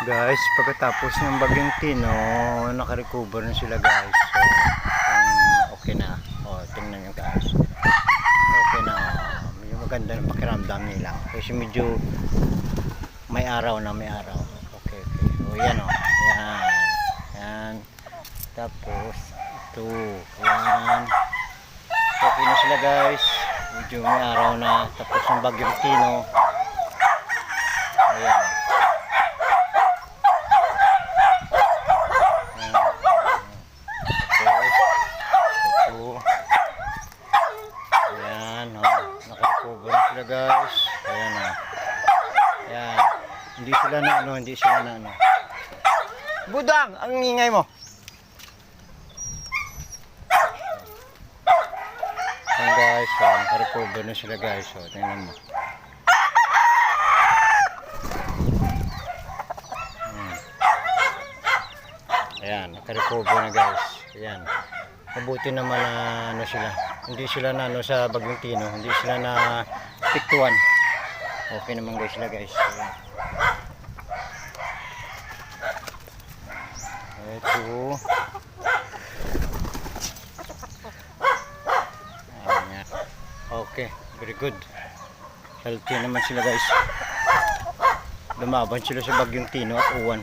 Guys, pagkatapos ng bagyong Tino, nakarecover na sila guys. So, okay na. O, tingnan nyo guys. Okay na. Medyo maganda ng pakiramdam nila. Kasi medyo may araw na, may araw. Okay, okay. O, yan o. Yan. Yan. Tapos, ito. Yan. Okay na sila guys. Medyo may araw na. Tapos ng bagyong Tino. Ayan. Ayan, nakarecover na sila guys. Ayan o. Ayan. Hindi sila na ano, hindi sila na ano. Budang! Ang ingay mo. Ayan guys, so, nakarecover na sila guys. So, tingnan mo. Ayan, nakarecover na guys. Ayan. Mabuti naman na ano sila. Hindi sila na ano sa bagyong Tino, hindi sila na piktuan. Okay naman guys sila guys. Ayan. Ito. Ayan. Okay, very good. Healthy naman sila guys. Lumaban sila sa bagyong Tino at uwan.